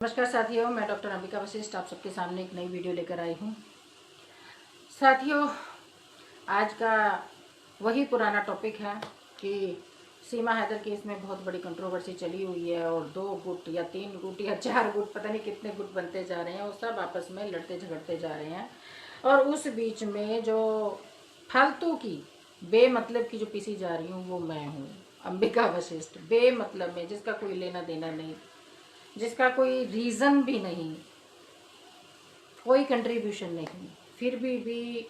नमस्कार साथियों, मैं डॉक्टर अंबिका वशिष्ठ आप सबके सामने एक नई वीडियो लेकर आई हूँ। साथियों, आज का वही पुराना टॉपिक है कि सीमा हैदर केस में बहुत बड़ी कंट्रोवर्सी चली हुई है और 2 गुट या 3 गुट या 4 गुट, पता नहीं कितने गुट बनते जा रहे हैं और सब आपस में लड़ते झगड़ते जा रहे हैं। और उस बीच में जो फालतू की बेमतलब की जो पीसी जा रही हूँ वो मैं हूँ, अंबिका वशिष्ठ। बेमतलब में, जिसका कोई लेना देना नहीं, जिसका कोई रीज़न भी नहीं, कोई कंट्रीब्यूशन नहीं, फिर भी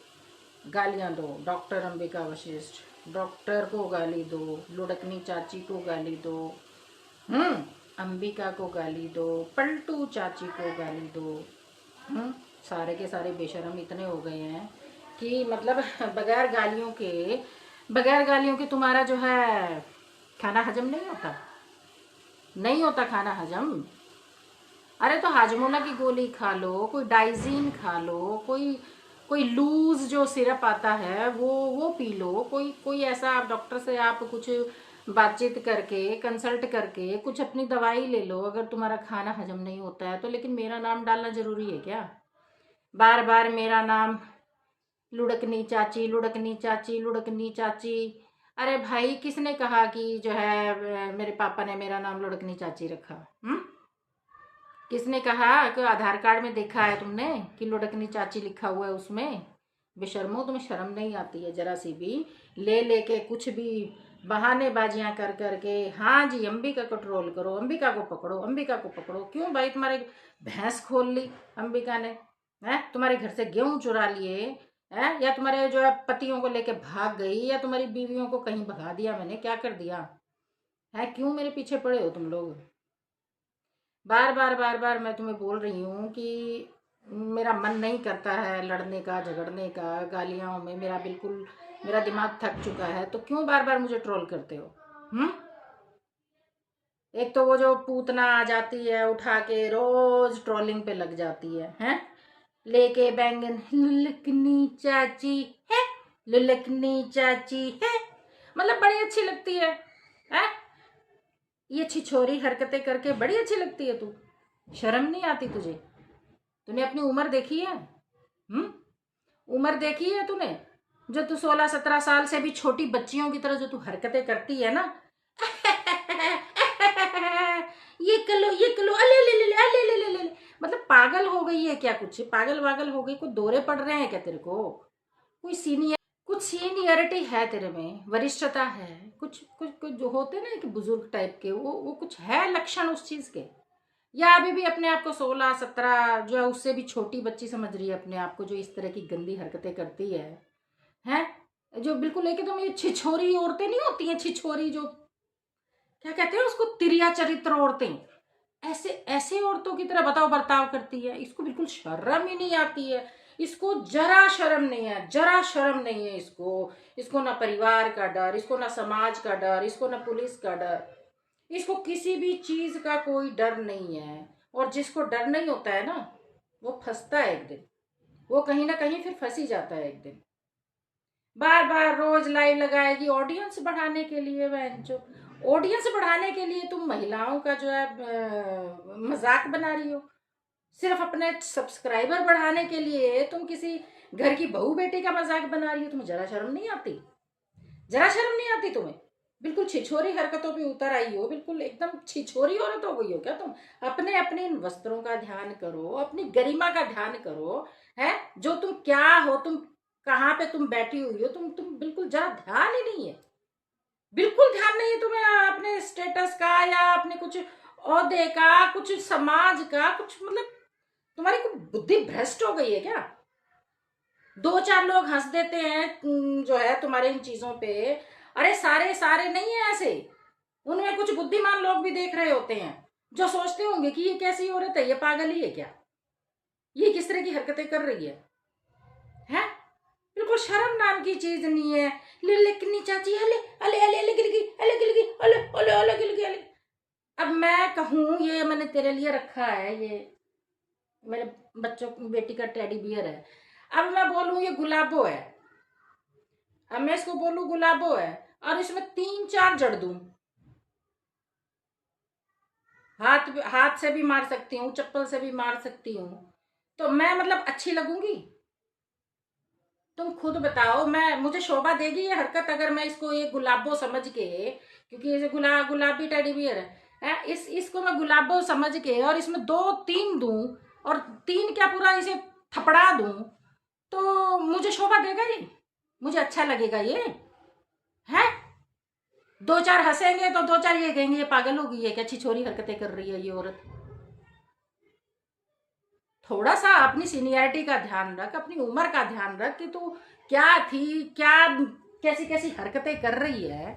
गालियां दो। डॉक्टर अंबिका वशिष्ठ, डॉक्टर को गाली दो, लुढ़कनी चाची को गाली दो, अंबिका को गाली दो, पलटू चाची को गाली दो। सारे के सारे बेशरम इतने हो गए हैं कि मतलब बगैर गालियों के तुम्हारा जो है खाना हजम नहीं होता खाना हजम। अरे तो हाजमोला की गोली खा लो, कोई डाइजीन खा लो, कोई कोई लूज जो सिरप आता है वो पी लो, कोई ऐसा आप डॉक्टर से आप कुछ बातचीत करके कंसल्ट करके कुछ अपनी दवाई ले लो अगर तुम्हारा खाना हजम नहीं होता है तो। लेकिन मेरा नाम डालना जरूरी है क्या? बार बार मेरा नाम लुढ़कनी चाची, लुढ़कनी चाची, लुढ़कनी चाची। अरे भाई, किसने कहा कि जो है मेरे पापा ने मेरा नाम लुढ़कनी चाची रखा? किसने कहा? कि आधार कार्ड में देखा है तुमने कि लुढ़कनी चाची लिखा हुआ है उसमें? बेशर्मो, तुम्हें शर्म नहीं आती है जरा सी भी? ले के कुछ भी बहानेबाजियां कर करके, हाँ जी अंबिका को ट्रोल करो, अंबिका को पकड़ो, अंबिका को पकड़ो। क्यों भाई? तुम्हारे भैंस खोल ली अंबिका ने, है? तुम्हारे घर से गेहूं चुरा लिए, है? या तुम्हारे जो है पतियों को लेके भाग गई, या तुम्हारी बीवियों को कहीं भगा दिया? मैंने क्या कर दिया है? क्यों मेरे पीछे पड़े हो तुम लोग? बार बार मैं तुम्हें बोल रही हूँ कि मेरा मन नहीं करता है लड़ने का, झगड़ने का, गालियों में मेरा दिमाग थक चुका है। तो क्यों बार बार मुझे ट्रोल करते हो? एक तो वो जो पूतना आ जाती है उठा के रोज ट्रोलिंग पे लग जाती है? लेके बैंगन, लुलकनी चाची है, लुलकनी चाची है, मतलब बड़ी अच्छी लगती है? ये छिछोरी हरकतें करके बड़ी अच्छी लगती है तू। शर्म नहीं आती तुझे? तूने अपनी उम्र देखी है? उम्र देखी है तूने? जो तू 16-17 साल से भी छोटी बच्चियों की तरह जो तू हरकतें करती है ना, ये कलो अले ले ले ले अले ले ले ले, मतलब पागल हो गई है क्या? कुछ पागल वागल हो गई? कोई दौरे पड़ रहे हैं क्या तेरे को? कुछ सीनियरिटी है तेरे में, वरिष्ठता है, कुछ कुछ कुछ जो होते ना कि बुजुर्ग टाइप के, वो कुछ है लक्षण उस चीज के? या अभी भी अपने आप को 16-17 जो है उससे भी छोटी बच्ची समझ रही है अपने आप को, जो इस तरह की गंदी हरकतें करती है? जो बिल्कुल एकदम ये छिछोरी औरतें नहीं होती हैं, छिछोरी जो क्या कहते हैं उसको, तिरिया चरित्र औरतें, ऐसे ऐसे औरतों की तरह बताओ बर्ताव करती है। इसको बिल्कुल शर्म ही नहीं आती है। इसको जरा शर्म नहीं है, जरा शर्म नहीं है इसको ना परिवार का डर, इसको ना समाज का डर, इसको ना पुलिस का डर, इसको किसी भी चीज का कोई डर नहीं है। और जिसको डर नहीं होता है ना, वो फंसता है एक दिन, वो कहीं ना कहीं फिर फंस ही जाता है एक दिन। बार बार रोज लाइव लगाएगी ऑडियंस बढ़ाने के लिए। बहन जो ऑडियंस बढ़ाने के लिए तुम महिलाओं का जो है मजाक बना रही हो, सिर्फ अपने सब्सक्राइबर बढ़ाने के लिए तुम किसी घर की बहू बेटी का मजाक बना रही हो। तुम्हें जरा शर्म नहीं आती? जरा शर्म नहीं आती तुम्हें? बिल्कुल छिछोरी हरकतों पे उतर आई हो, बिल्कुल एकदम छिछोरी औरत हो गई हो क्या तुम? अपने अपने इन वस्त्रों का ध्यान करो, अपनी गरिमा का ध्यान करो। है जो तुम क्या हो, तुम कहाँ पे तुम बैठी हुई हो, तुम बिल्कुल जरा ध्यान ही नहीं है, बिल्कुल ध्यान नहीं है तुम्हें अपने स्टेटस का या अपने कुछ औहदे का, कुछ समाज का, कुछ मतलब तुम्हारी कुछ बुद्धि भ्रष्ट हो गई है क्या? 2-4 लोग हंस देते हैं जो है तुम्हारे इन चीजों पे। अरे सारे सारे नहीं है ऐसे, उनमें कुछ बुद्धिमान लोग भी देख रहे होते हैं जो सोचते होंगे कि ये कैसी औरत है, ये पागल ही है क्या, ये किस तरह की हरकतें कर रही है? बिल्कुल शर्म नाम की चीज नहीं है। लिखनी चाची अले अले अले अले गिलगी अले गिलगी अले अले अले गिलगी अले। अब मैं कहूँ ये मैंने तेरे लिए रखा है, ये मेरे बच्चों बेटी का टेडी बियर है। अब मैं बोलूं ये गुलाबो है, अब मैं इसको बोलूं गुलाबो है और इसमें 3-4 जड़ दूं, हाथ से भी मार सकती हूँ, चप्पल से भी मार सकती हूँ, तो मैं मतलब अच्छी लगूंगी? तुम खुद बताओ, मुझे शोभा देगी ये हरकत अगर मैं इसको ये गुलाबो समझ के, क्योंकि ये गुलाबी टेडी बियर है, इसको मैं गुलाबो समझ के और इसमें 2-3 दूं, और 3 क्या पूरा इसे थपड़ा दूं, तो मुझे शोभा देगा ये? मुझे अच्छा लगेगा ये? है 2-4 हंसेंगे तो 2-4 ये कहेंगे ये पागल हो गई है क्या, छिछोरी हरकतें कर रही है ये औरत। थोड़ा सा अपनी सीनियरिटी का ध्यान रख, अपनी उम्र का ध्यान रख कि तू क्या थी, क्या कैसी कैसी हरकतें कर रही है?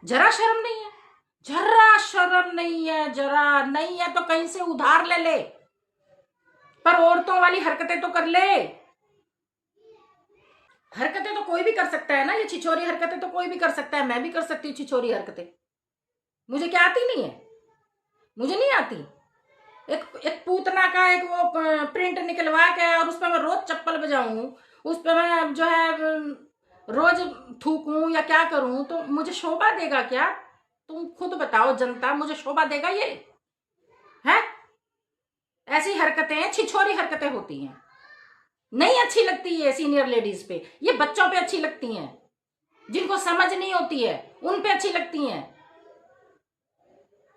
जरा शर्म नहीं है? जरा शर्म नहीं है? जरा नहीं है तो कहीं से उधार ले ले, पर औरतों वाली हरकतें तो कर ले। हरकतें तो कोई भी कर सकता है ना, ये छिछोरी हरकतें तो कोई भी कर सकता है, मैं भी कर सकती हूँ छिछोरी हरकतें। मुझे क्या आती नहीं है? मुझे नहीं आती। एक एक पूतना का एक वो प्रिंट निकलवा के और उस पर मैं रोज चप्पल बजाऊं, उस पर मैं जो है रोज थूकूं या क्या करूं, तो मुझे शोभा देगा क्या? तुम खुद बताओ जनता, मुझे शोभा देगा ये? है ऐसी हरकतें छिछोरी हरकतें होती हैं, नहीं अच्छी लगती है सीनियर लेडीज पे, ये बच्चों पे अच्छी लगती हैं, जिनको समझ नहीं होती है उन पे अच्छी लगती हैं।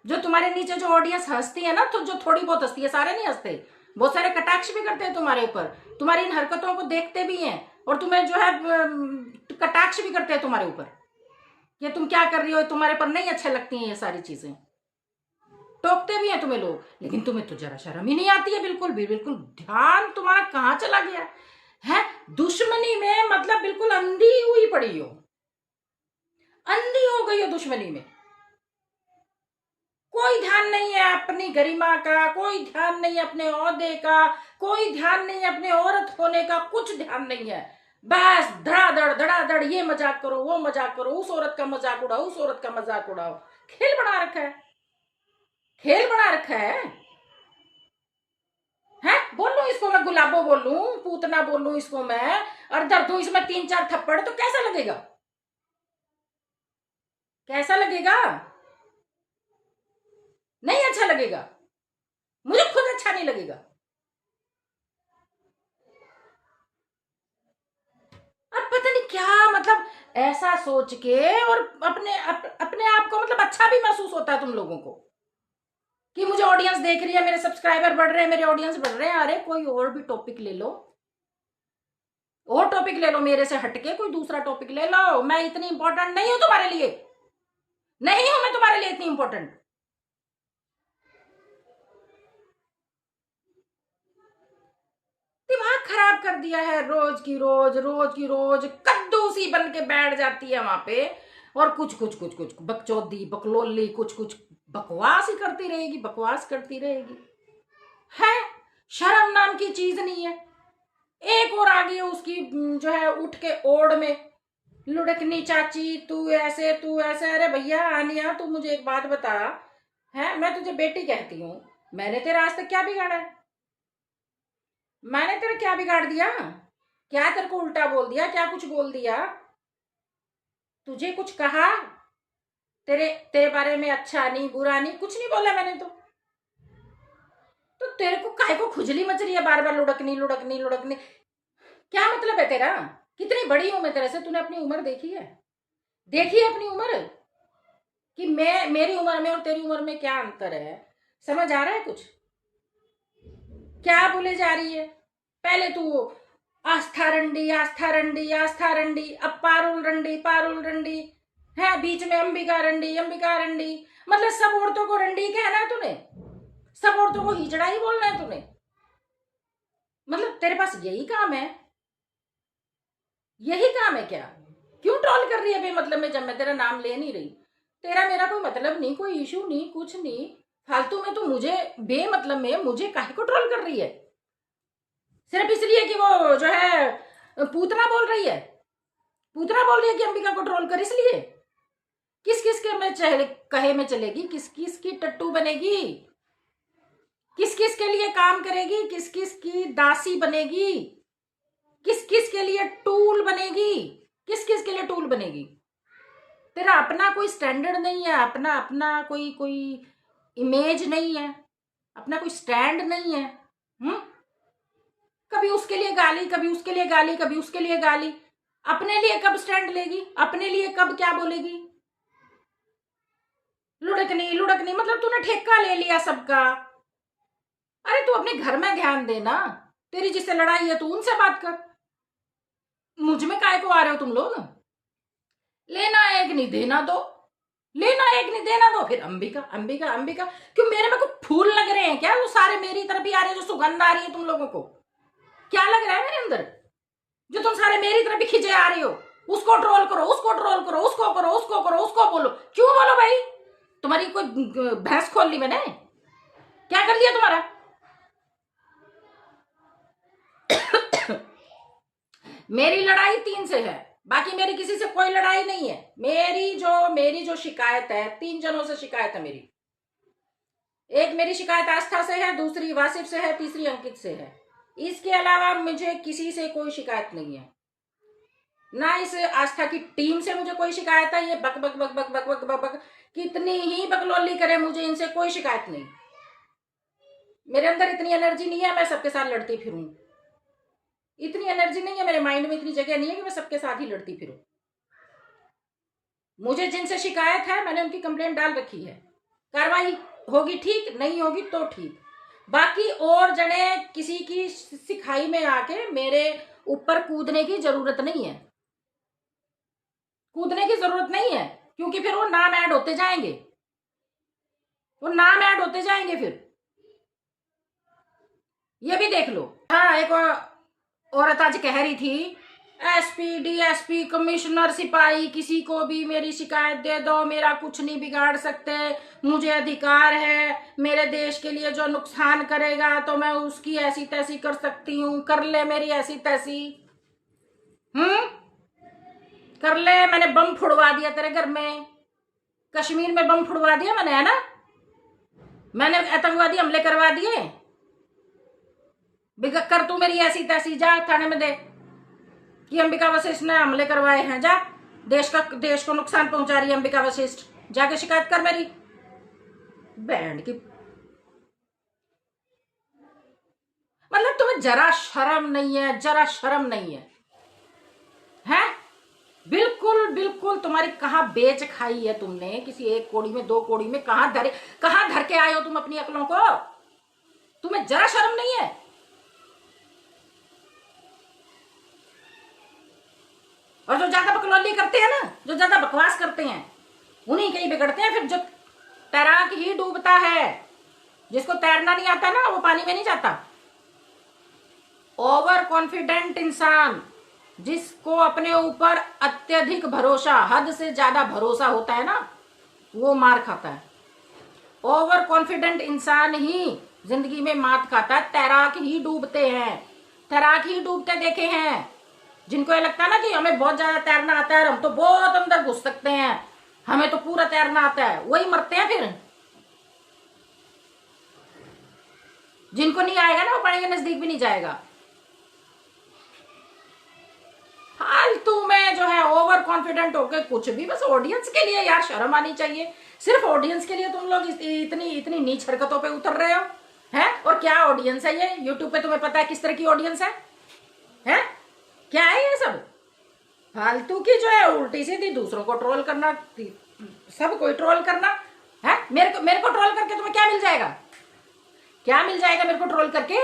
जो तुम्हारे नीचे जो ऑडियंस हंसती है ना, तो जो थोड़ी बहुत हंसती है, सारे नहीं हंसते, बहुत सारे कटाक्ष भी करते हैं तुम्हारे ऊपर, तुम्हारी इन हरकतों को देखते भी हैं और तुम्हें जो है कटाक्ष भी करते हैं तुम्हारे ऊपर कि तुम क्या कर रही हो, तुम्हारे पर नहीं अच्छे लगती हैं ये सारी चीजें, टोकते भी हैं तुम्हें लोग, लेकिन तुम्हें तो जरा शर्म ही नहीं आती है बिल्कुल भी। बिल्कुल ध्यान तुम्हारा कहाँ चला गया है? दुश्मनी में मतलब बिल्कुल अंधी हुई पड़ी हो, अंधी हो गई हो दुश्मनी में। कोई ध्यान नहीं है अपनी गरिमा का, कोई ध्यान नहीं है अपने ओहदे का, कोई ध्यान नहीं है अपने औरत होने का, कुछ ध्यान नहीं है। बस धड़ाधड़ ये मजाक करो, वो मजाक करो, उस औरत का मजाक उड़ाओ, उस औरत का मजाक उड़ाओ। खेल बना रखा है, खेल बना रखा है? बोलूं इसको मैं गुलाबो, बोलूं पूतना, बोलूं इसको मैं और दर्द दूं इसमें 3-4 थप्पड़, तो कैसा लगेगा? कैसा लगेगा? नहीं अच्छा लगेगा, मुझे खुद अच्छा नहीं लगेगा। अब पता नहीं क्या मतलब ऐसा सोच के, और अपने आप को मतलब अच्छा भी महसूस होता है तुम लोगों को कि मुझे ऑडियंस देख रही है, मेरे सब्सक्राइबर बढ़ रहे हैं, मेरे ऑडियंस बढ़ रहे हैं। अरे कोई और भी टॉपिक ले लो, और टॉपिक ले लो, मेरे से हटके कोई दूसरा टॉपिक ले लो। मैं इतनी इंपॉर्टेंट नहीं हूं तुम्हारे लिए, नहीं हूं मैं तुम्हारे लिए इतनी इंपॉर्टेंट। दिमाग खराब कर दिया है, रोज की रोज, रोज की रोज कद्दू सी बन के बैठ जाती है वहां पे, और कुछ बकचोदी बकलोली कुछ बकवास ही करती रहेगी, बकवास करती रहेगी। है शर्म नाम की चीज नहीं है। एक और आ गई है उसकी जो है उठ के ओढ़ में, लुढ़कनी चाची तू ऐसे। अरे भैया आनिया, तू मुझे एक बात बता, है मैं तुझे बेटी कहती हूँ, मैंने तेरा आज तक क्या बिगाड़ा है? मैंने तेरा क्या बिगाड़ दिया? क्या तेरे को उल्टा बोल दिया? क्या कुछ बोल दिया? तुझे कुछ कहा? तेरे तेरे बारे में अच्छा नहीं बुरा नहीं कुछ नहीं बोला मैंने तो तेरे को काहे को खुजली मच रही है बार बार, लुढ़कनी लुढ़कनी लुढ़कनी? क्या मतलब है तेरा? कितनी बड़ी हूं मैं तेरे से? तूने अपनी उम्र देखी है? देखी है अपनी उम्र कि मैं, मेरी उम्र में और तेरी उम्र में क्या अंतर है? समझ आ रहा है कुछ? क्या बोले जा रही है? पहले तू आस्था रंडी आस्था रंडी आस्था रंडी, अब पारुल रंडी है, बीच में अंबिका रंडी अंबिका रंडी। मतलब सब औरतों को रंडी कहना है तूने? सब औरतों को हिजड़ा ही बोलना है तूने? मतलब तेरे पास यही काम है? यही काम है क्या? क्यों ट्रोल कर रही है बेमतलब में, जब मैं तेरा नाम ले नहीं रही? तेरा मेरा कोई मतलब नहीं, कोई इशू नहीं, कुछ नहीं, फालतू में तू मुझे बेमतलब में मुझे काहे को ट्रोल कर रही है? सिर्फ इसलिए कि वो जो है पूतना बोल रही है, पूतना बोल रही है कि अंबिका को ट्रोल कर, इसलिए? किस किस के में कहे में चलेगी? किस किस की टट्टू बनेगी? किस किस के लिए काम करेगी? किस किस की दासी बनेगी? किस किस के लिए टूल बनेगी? किस किस के लिए टूल बनेगी? तेरा अपना कोई स्टैंडर्ड नहीं है, अपना अपना कोई कोई इमेज नहीं है, अपना कोई स्टैंड नहीं है। कभी उसके लिए गाली, कभी उसके लिए गाली, कभी उसके लिए गाली। अपने लिए कब स्टैंड लेगी, अपने लिए कब क्या बोलेगी? लुढ़कनी लुढ़कनी, मतलब तूने ठेका ले लिया सबका। अरे तू अपने घर में ध्यान देना, तेरी जिससे लड़ाई है तू उनसे बात कर, मुझ में काय को आ रहे हो तुम लोग? लेना एक नहीं देना दो, लेना एक नहीं देना दो, फिर अंबिका अंबिका अंबिका। क्यों मेरे में को फूल लग रहे हैं क्या? वो सारे मेरी तरफ ही आ रहे हैं, जो सुगंध आ रही है तुम लोगों को? क्या लग रहा है मेरे अंदर जो तुम सारे मेरी तरफ ही खिंचे आ रही हो? उसको ट्रोल करो, उसको ट्रोल करो, उसको करो, उसको करो, उसको बोलो। क्यों बोलो भाई? तुम्हारी कोई भैंस खोल ली मैंने? क्या कर दिया तुम्हारा? मेरी लड़ाई 3 से है, बाकी मेरी किसी से कोई लड़ाई नहीं है। मेरी जो शिकायत है, 3 जनों से शिकायत है मेरी। एक मेरी शिकायत आस्था से है, दूसरी वासिफ से है, तीसरी अंकित से है। इसके अलावा मुझे किसी से कोई शिकायत नहीं है। ना इस आस्था की टीम से मुझे कोई शिकायत है। ये बक बक बक बक बक बक बक बक कितनी ही बकलौली करे, मुझे इनसे कोई शिकायत नहीं। मेरे अंदर इतनी एनर्जी नहीं है मैं सबके साथ लड़ती फिरूं। इतनी एनर्जी नहीं है मेरे माइंड में, इतनी जगह नहीं है कि मैं सबके साथ ही लड़ती फिरूं। मुझे जिनसे शिकायत है मैंने उनकी कंप्लेंट डाल रखी है। कार्रवाई होगी ठीक, नहीं होगी तो ठीक। बाकी और जने किसी की सिखाई में आके मेरे ऊपर कूदने की जरूरत नहीं है, कूदने की जरूरत नहीं है, क्योंकि फिर वो नाम ऐड होते जाएंगे, वो नाम ऐड होते जाएंगे फिर। ये भी देख लो। हाँ, एक औरत आज कह रही थी एसपी डीएसपी कमिश्नर सिपाही किसी को भी मेरी शिकायत दे दो, मेरा कुछ नहीं बिगाड़ सकते, मुझे अधिकार है, मेरे देश के लिए जो नुकसान करेगा तो मैं उसकी ऐसी तैसी कर सकती हूँ, कर ले मेरी ऐसी तैसी। कर ले, मैंने बम फुड़वा दिया तेरे घर में, कश्मीर में बम फुड़वा दिया मैंने, है ना? मैंने आतंकवादी हमले करवा दिए। बिगड़ कर तू मेरी ऐसी तैसी, जा थाने में दे कि अंबिका वशिष्ठ ने हमले करवाए हैं। जा, देश को नुकसान पहुंचा रही है अंबिका वशिष्ठ, जाके शिकायत कर मेरी। बैंड की मतलब तुम्हें जरा शर्म नहीं है, जरा शर्म नहीं है, हैं? बिल्कुल बिल्कुल। तुम्हारी कहाँ बेच खाई है तुमने, किसी एक कोड़ी में 2 कोड़ी में? कहाँ धर के आए हो तुम अपनी अकलों को? तुम्हें जरा शर्म नहीं है? और जो ज्यादा बकलौली करते हैं ना, जो ज्यादा बकवास करते हैं, उन्हीं के ही बिगड़ते हैं फिर। जो तैराक ही डूबता है, जिसको तैरना नहीं आता ना वो पानी में नहीं जाता। ओवर कॉन्फिडेंट इंसान, जिसको अपने ऊपर अत्यधिक भरोसा, हद से ज्यादा भरोसा होता है ना, वो मार खाता है। ओवर कॉन्फिडेंट इंसान ही जिंदगी में मात खाता है। तैराक ही डूबते हैं, तैराक ही डूबते देखे हैं। जिनको ये लगता है ना कि हमें बहुत ज्यादा तैरना आता है, हम तो बहुत अंदर घुस सकते हैं, हमें तो पूरा तैरना आता है, वही मरते हैं फिर। जिनको नहीं आएगा ना वो पानी के नजदीक भी नहीं जाएगा। फालतू में जो है ओवर कॉन्फिडेंट होकर कुछ भी, बस ऑडियंस के लिए यार शर्म आनी चाहिए। सिर्फ ऑडियंस के लिए तुम लोग इतनी इतनी नीच हरकतों पे उतर रहे हो, हैं? और क्या ऑडियंस है ये? यूट्यूब पे तुम्हें पता है किस तरह की ऑडियंस है, हैं? क्या है ये सब? फालतू की जो है उल्टी सीधी दूसरों को ट्रोल करना, सब कोई ट्रोल करना है। मेरे को ट्रोल करके तुम्हें क्या मिल जाएगा? क्या मिल जाएगा मेरे को ट्रोल करके?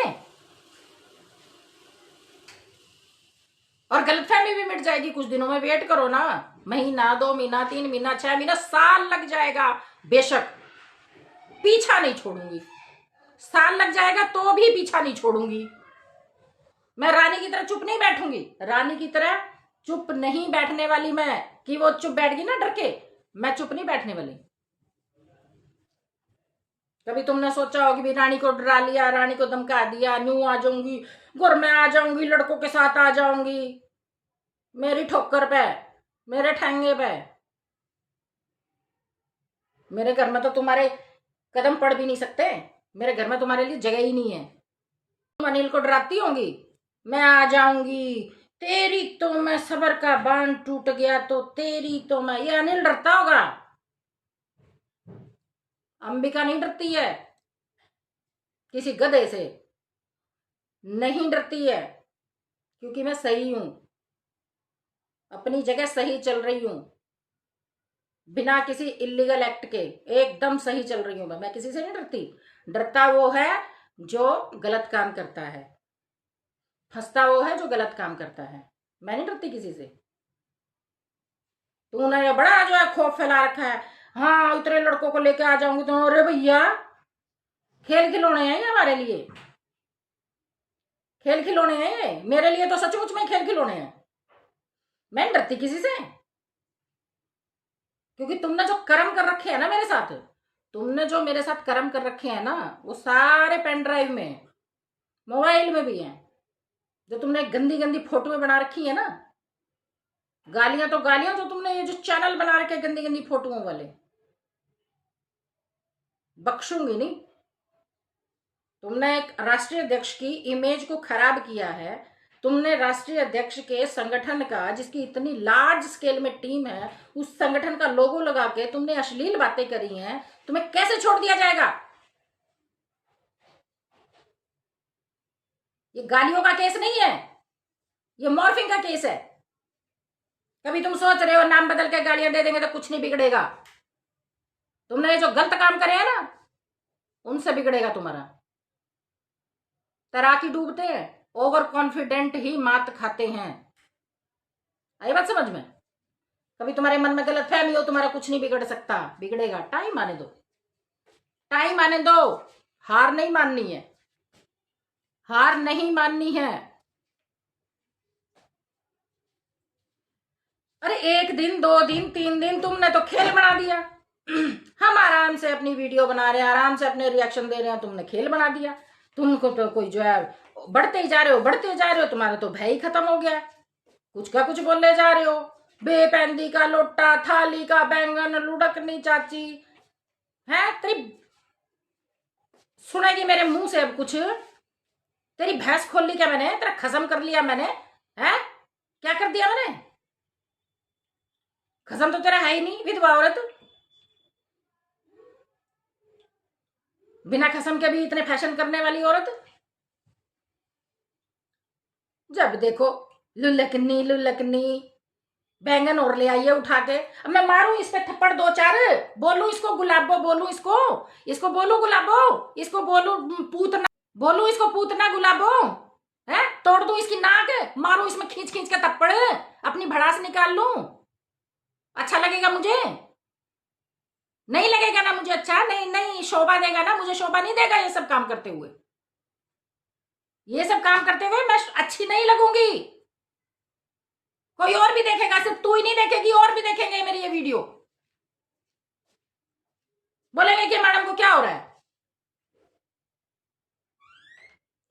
और गलतफहमी भी मिट जाएगी कुछ दिनों में। वेट करो ना, महीना 2 महीना 3 महीना 6 महीना साल लग जाएगा, बेशक पीछा नहीं छोड़ूंगी। साल लग जाएगा तो भी पीछा नहीं छोड़ूंगी। मैं रानी की तरह चुप नहीं बैठूंगी, रानी की तरह चुप नहीं बैठने वाली मैं, कि वो चुप बैठ गई ना डर के, मैं चुप नहीं बैठने वाली। कभी तुमने सोचा हो कि भी रानी को डरा लिया, रानी को धमका दिया, न्यू आ जाऊंगी, घर में आ जाऊंगी, लड़कों के साथ आ जाऊंगी, मेरी ठोकर पे, मेरे ठेंगे पे। मेरे घर में तो तुम्हारे कदम पड़ भी नहीं सकते, मेरे घर में तुम्हारे लिए जगह ही नहीं है। तुम अनिल को डराती होंगी, मैं आ जाऊंगी, तेरी तो मैं सबर का बांध टूट गया तो तेरी तो मैं, ये अनिल डरता होगा। अंबिका नहीं डरती है किसी गधे से, नहीं डरती है, क्योंकि मैं सही हूं, अपनी जगह सही चल रही हूं, बिना किसी इलीगल एक्ट के एकदम सही चल रही हूं मैं किसी से नहीं डरती। डरता वो है जो गलत काम करता है, फंसता वो है जो गलत काम करता है। मैं नहीं डरती किसी से। तूने ये बड़ा जो है खौफ फैला रखा है, हाँ इतने लड़कों को लेके आ जाऊंगी तो, अरे भैया खेल खिलौने हैं ये हमारे लिए, खेल खिलौने हैं ये मेरे लिए तो सचमुच में खेल खिलौने हैं। मैं नहीं डरती किसी से, क्योंकि तुमने जो कर्म कर रखे हैं ना मेरे साथ, तुमने जो मेरे साथ कर्म कर रखे हैं ना, वो सारे पेन ड्राइव में, मोबाइल में भी हैं। जो तुमने गंदी गंदी फोटो बना रखी है ना, गालियां तो गालियां, जो तुमने ये जो चैनल बना रखे गंदी गंदी फोटोओं वाले, बख्शूंगी नहीं। तुमने एक राष्ट्रीय अध्यक्ष की इमेज को खराब किया है, तुमने राष्ट्रीय अध्यक्ष के संगठन का, जिसकी इतनी लार्ज स्केल में टीम है, उस संगठन का लोगो लगा के तुमने अश्लील बातें करी हैं। तुम्हें कैसे छोड़ दिया जाएगा? ये गालियों का केस नहीं है, ये मॉर्फिंग का केस है। कभी तुम सोच रहे हो नाम बदल के गालियां दे देंगे तो कुछ नहीं बिगड़ेगा। तुमने ये जो गलत काम करे हैं ना, उनसे बिगड़ेगा तुम्हारा। तैराकी डूबते हैं, ओवर कॉन्फिडेंट ही मात खाते हैं। आई बात समझ में? कभी तुम्हारे मन में गलत फहमी हो, तुम्हारा कुछ नहीं बिगड़ सकता, बिगड़ेगा। टाइम आने दो, टाइम आने दो। हार नहीं माननी है, हार नहीं माननी है। अरे 1 दिन 2 दिन 3 दिन तुमने तो खेल बना दिया। हम आराम से अपनी वीडियो बना रहे हैं, आराम से अपने रिएक्शन दे रहे हैं, तुमने खेल बना दिया। तुमको तो कोई जो है बढ़ते ही जा रहे हो, बढ़ते जा रहे हो, तुम्हारा तो भय ही खत्म हो गया। कुछ का कुछ बोलने जा रहे हो, बेपैंदी का लोटा, थाली का बैंगन, लुढ़कनी चाची है तेरी। सुनेगी मेरे मुंह से अब कुछ? तेरी भैंस खोल ली क्या मैंने? तेरा खत्म कर लिया मैंने? है क्या कर दिया मैंने? खत्म तो तेरा है ही नहीं, विधवा औरत। बिना खसम के भी इतने फैशन करने वाली औरत। जब देखो लुलकनी लुलकनी, बैंगन और ले आइए उठा के। अब मैं मारूं इस पे थप्पड़ 2-4, बोलूं इसको गुलाबो, बोलूं इसको बोलूं गुलाबो, इसको बोलूं पूतना, बोलूं इसको पूतना गुलाबो, है तोड़ दूं इसकी नाक, मारूं इसमें खींच खींच के थप्पड़, अपनी भड़ास निकाल लूं। अच्छा लगेगा मुझे? नहीं लगेगा ना मुझे अच्छा। नहीं नहीं शोभा देगा ना मुझे, शोभा नहीं देगा ये सब काम करते हुए। ये सब काम करते हुए मैं अच्छी नहीं लगूंगी। कोई और भी देखेगा, सिर्फ तू ही नहीं देखेगी, और भी देखेंगे मेरी ये वीडियो। बोलेंगे कि मैडम को क्या हो रहा है?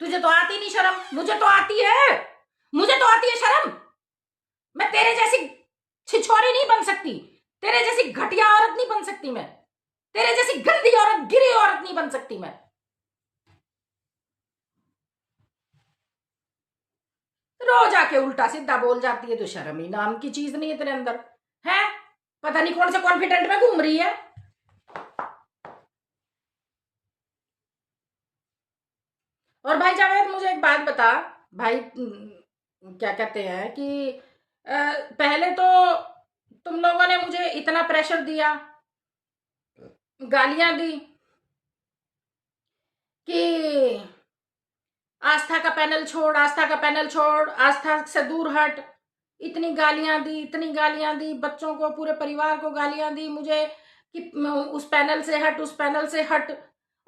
तुझे तो आती नहीं शर्म, मुझे तो आती है, मुझे तो आती है शर्म। मैं तेरे जैसी छिछोरी नहीं बन सकती, तेरे जैसी घटिया औरत नहीं बन सकती मैं, तेरे जैसी गंदी औरत, गिरी औरत नहीं बन सकती मैं। रोज आके उल्टा सीधा बोल जाती है, तो शर्म ही नाम की चीज नहीं है तेरे अंदर है। पता नहीं कौन से कॉन्फिडेंट में घूम रही है। और भाई जावेद मुझे एक बात बता भाई, क्या कहते हैं कि पहले तो तुम लोगों ने मुझे इतना प्रेशर दिया, गालियां दी कि आस्था का पैनल छोड़, आस्था का पैनल छोड़, आस्था से दूर हट। इतनी गालियां दी, इतनी गालियां दी, बच्चों को, पूरे परिवार को गालियां दी मुझे कि उस पैनल से हट, उस पैनल से हट।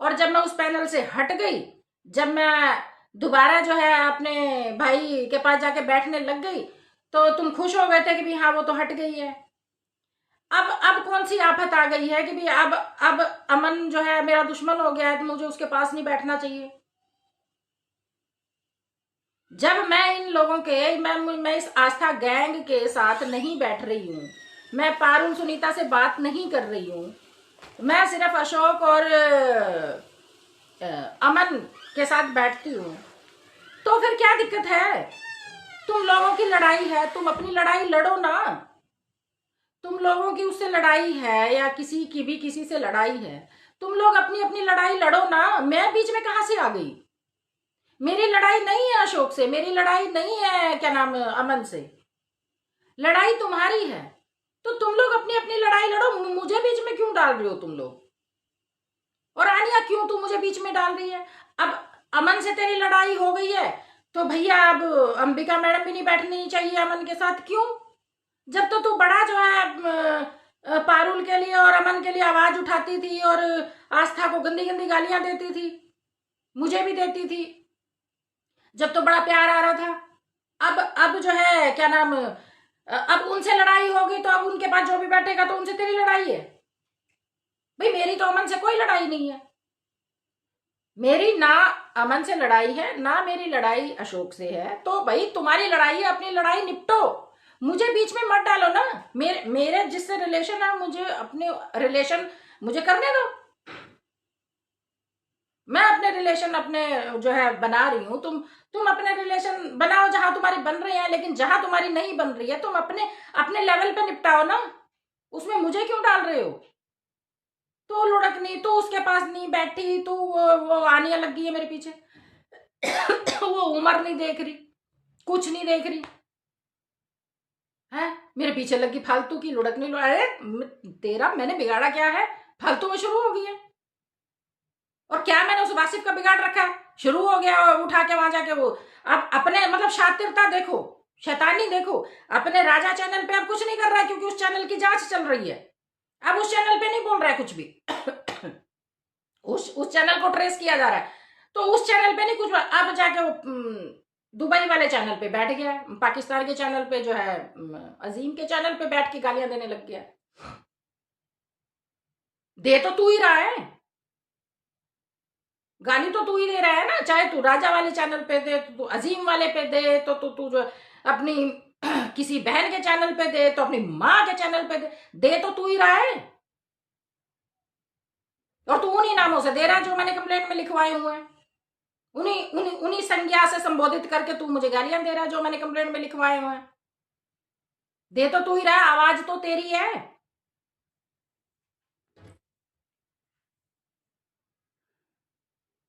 और जब मैं उस पैनल से हट गई, जब मैं दोबारा जो है अपने भाई के पास जाके बैठने लग गई, तो तुम खुश हो गए थे कि भी हाँ वो तो हट गई है। अब कौन सी आफत आ गई है कि भी अब अमन जो है मेरा दुश्मन हो गया है, तो मुझे उसके पास नहीं बैठना चाहिए। जब मैं इन लोगों के, मैं इस आस्था गैंग के साथ नहीं बैठ रही हूं, मैं पारुल सुनीता से बात नहीं कर रही हूं, मैं सिर्फ अशोक और अमन के साथ बैठती हूं, तो फिर क्या दिक्कत है? तुम लोगों की लड़ाई है, तुम अपनी लड़ाई लड़ो ना। तुम लोगों की उससे लड़ाई है या किसी की भी किसी से लड़ाई है, तुम लोग अपनी अपनी लड़ाई लड़ो ना, मैं बीच में कहां से आ गई? मेरी लड़ाई नहीं है अशोक से, मेरी लड़ाई नहीं है क्या नाम अमन से, लड़ाई तुम्हारी है। तो तुम लोग अपनी अपनी लड़ाई लड़ो, मुझे बीच में क्यों डाल रही हो तुम लोग? और आनिया क्यों तू मुझे बीच में डाल रही है? अब अमन से तेरी लड़ाई हो गई है तो भैया अब अंबिका मैडम भी नहीं बैठनी चाहिए अमन के साथ, क्यों? जब तो तू बड़ा जो है पारुल के लिए और अमन के लिए आवाज उठाती थी और आस्था को गंदी गंदी गालियां देती थी, मुझे भी देती थी, जब तो बड़ा प्यार आ रहा था। अब जो है क्या नाम, अब उनसे लड़ाई होगी तो अब उनके पास जो भी बैठेगा तो उनसे तेरी लड़ाई है। भाई मेरी तो अमन से कोई लड़ाई नहीं है, मेरी ना अमन से लड़ाई है ना मेरी लड़ाई अशोक से है। तो भाई तुम्हारी लड़ाई है, अपनी लड़ाई निपटो, मुझे बीच में मत डालो ना। मेरे जिससे रिलेशन है, मुझे अपने रिलेशन मुझे करने दो, मैं अपने रिलेशन अपने जो है बना रही हूँ। तुम अपने रिलेशन बनाओ जहां तुम्हारी बन रही है, लेकिन जहां तुम्हारी नहीं बन रही है तुम अपने अपने लेवल पे निपटाओ ना, उसमें मुझे क्यों डाल रहे हो? तो लुढ़कनी, तो उसके पास नहीं बैठी, तो वो आनिया लग गई है मेरे पीछे। वो उम्र नहीं देख रही, कुछ नहीं देख रही है, मेरे पीछे लगी फालतू की लुढ़कनी। अरे तेरा मैंने बिगाड़ा क्या है? फालतू में शुरू हो गई है। और क्या मैंने उस वासिफ का बिगाड़ रखा है? शुरू हो गया उठा के वहां जाके वो अब अपने मतलब शातिरता देखो, शैतानी देखो। अपने राजा चैनल पे अब कुछ नहीं कर रहा है क्योंकि उस चैनल की जांच चल रही है। अब उस चैनल पे नहीं बोल रहा है कुछ भी। उस चैनल को ट्रेस किया जा रहा है, तो उस चैनल पे नहीं कुछ। अब जाके वो दुबई वाले चैनल पे बैठ गया, पाकिस्तान के चैनल पे जो है अजीम के चैनल पे बैठ के गालियां देने लग गया। दे तो तू ही रहा है, गाली तो तू ही दे रहा है ना, चाहे तू राजा वाले चैनल पे दे, तो तू अजीम वाले पे दे, तो तू जो अपनी किसी बहन के चैनल पे दे, तो अपनी माँ के चैनल पे दे तो तू ही रहा है। और तू उन्हीं नामों से दे रहा है जो मैंने कंप्लेंट में लिखवाए हुए हैं, उन्हीं उन्हीं उन्हीं संज्ञा से संबोधित करके तू मुझे गालियां दे रहा है जो मैंने कंप्लेंट में लिखवाए हुए हैं। दे तो तू ही रहा है, आवाज तो तेरी है।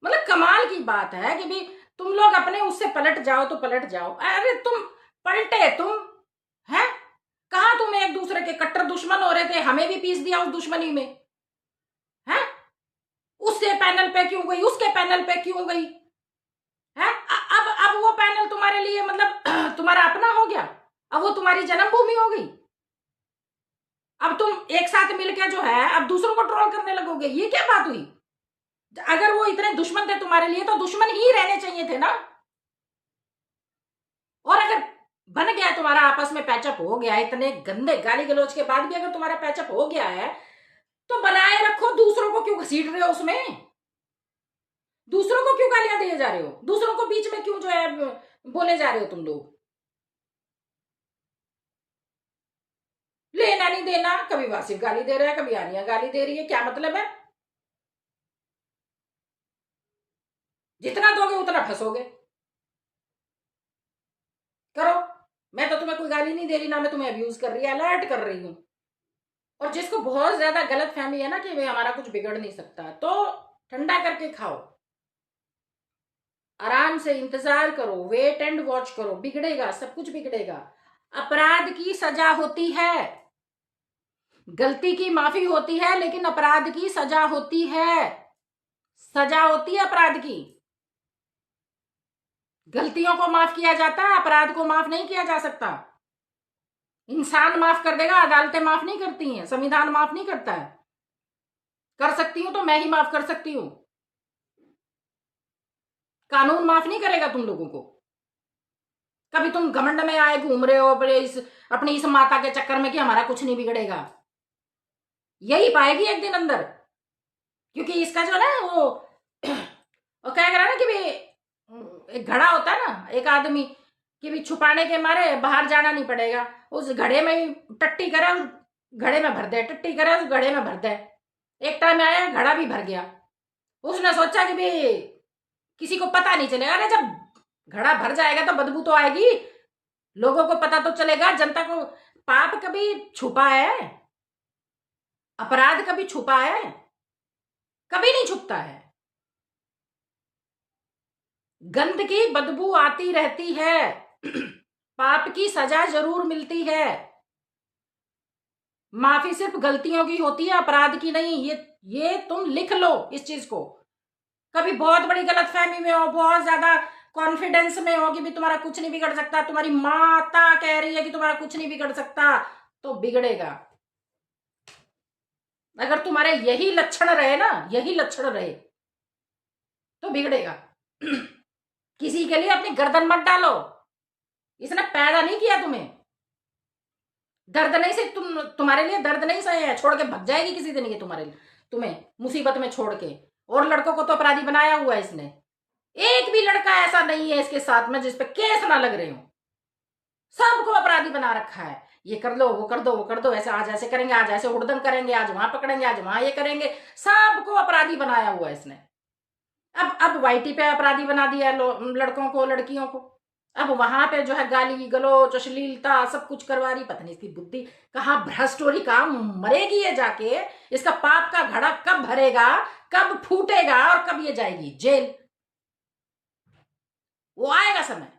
मतलब कमाल की बात है कि भी तुम लोग अपने उससे पलट जाओ तो पलट जाओ। अरे तुम पलटे, तुम हैं कहा? तुम एक दूसरे के कट्टर दुश्मन हो रहे थे, हमें भी पीस दिया उस दुश्मनी में, है? उससे पैनल पे क्यों गई, उसके पैनल पे क्यों गई, है? अब वो पैनल तुम्हारे लिए मतलब तुम्हारा अपना हो गया, अब वो तुम्हारी जन्मभूमि हो गई। अब तुम एक साथ मिलकर जो है अब दूसरों को ट्रोल करने लगोगे, ये क्या बात हुई? अगर वो इतने दुश्मन थे तुम्हारे लिए तो दुश्मन ही रहने चाहिए थे ना। और अगर बन गया तुम्हारा आपस में पैचअप हो गया, इतने गंदे गाली गलौज के बाद भी अगर तुम्हारा पैचअप हो गया है तो बनाए रखो, दूसरों को क्यों घसीट रहे हो उसमें? दूसरों को क्यों गालियां दिए जा रहे हो? दूसरों को बीच में क्यों जो है बोले जा रहे हो तुम लोग? लेना नहीं देना, कभी वासिफ गाली दे रहा है, कभी आनिया गाली दे रही है, क्या मतलब है? जितना दोगे उतना फंसोगे। करो, मैं तो तुम्हें कोई गाली नहीं दे रही, ना मैं तुम्हें अब्यूज कर रही है, अलर्ट कर रही हूं। और जिसको बहुत ज्यादा गलत फहमी है ना कि भाई हमारा कुछ बिगड़ नहीं सकता, तो ठंडा करके खाओ, आराम से इंतजार करो, वेट एंड वॉच करो, बिगड़ेगा, सब कुछ बिगड़ेगा। अपराध की सजा होती है, गलती की माफी होती है, लेकिन अपराध की सजा होती है, सजा होती है अपराध की। गलतियों को माफ किया जाता है, अपराध को माफ नहीं किया जा सकता। इंसान माफ कर देगा, अदालतें माफ नहीं करती हैं, संविधान माफ नहीं करता है। कर सकती हूं तो मैं ही माफ कर सकती हूं, कानून माफ नहीं करेगा तुम लोगों को। कभी तुम घमंड में आए घूम रहे हो अपनी इस माता के चक्कर में कि हमारा कुछ नहीं बिगड़ेगा, यही पाएगी एक दिन अंदर। क्योंकि इसका जो है वो क्या कह रहा है ना कि भी एक घड़ा होता है ना, एक आदमी कि भी छुपाने के मारे बाहर जाना नहीं पड़ेगा, उस घड़े में ही टट्टी करे, उस घड़े में भर दे, टट्टी करे उस घड़े में भर दे। एक टाइम आया घड़ा भी भर गया, उसने सोचा कि भी किसी को पता नहीं चलेगा। अरे जब घड़ा भर जाएगा तो बदबू तो आएगी, लोगों को पता तो चलेगा, जनता को। पाप कभी छुपा है? अपराध कभी छुपा है? कभी नहीं छुपता है। गंदगी बदबू आती रहती है। पाप की सजा जरूर मिलती है। माफी सिर्फ गलतियों की होती है, अपराध की नहीं। ये तुम लिख लो इस चीज को। कभी बहुत बड़ी गलतफहमी में हो, बहुत ज्यादा कॉन्फिडेंस में हो कि भी तुम्हारा कुछ नहीं बिगड़ सकता, तुम्हारी माता कह रही है कि तुम्हारा कुछ नहीं बिगड़ सकता, तो बिगड़ेगा। अगर तुम्हारे यही लक्षण रहे ना, यही लक्षण रहे, तो बिगड़ेगा। किसी के लिए अपनी गर्दन मत डालो। इसने पैदा नहीं किया तुम्हें। दर्द नहीं से तुम्हारे लिए दर्द नहीं सहे है, छोड़ के भग जाएगी किसी दिन ये तुम्हारे लिए, तुम्हें मुसीबत में छोड़ के। और लड़कों को तो अपराधी बनाया हुआ है इसने। एक भी लड़का ऐसा नहीं है इसके साथ में जिसपे केस ना लग रहे हो। सबको अपराधी बना रखा है। ये कर लो, वो कर दो, वो कर दो, ऐसे आज ऐसे करेंगे, आज ऐसे हुड़दंग करेंगे, आज वहां पकड़ेंगे, आज वहां ये करेंगे। सबको अपराधी बनाया हुआ है इसने। अब वाईटी पे अपराधी बना दिया लड़कों को, लड़कियों को। अब वहां पे जो है गाली गलोच अश्लीलता सब कुछ करवा रही। पता नहीं इसकी बुद्धि कहाँ भ्रष्ट हो रही, कहाँ मरेगी ये जाके। इसका पाप का घड़ा कब भरेगा, कब फूटेगा और कब ये जाएगी जेल, वो आएगा समय।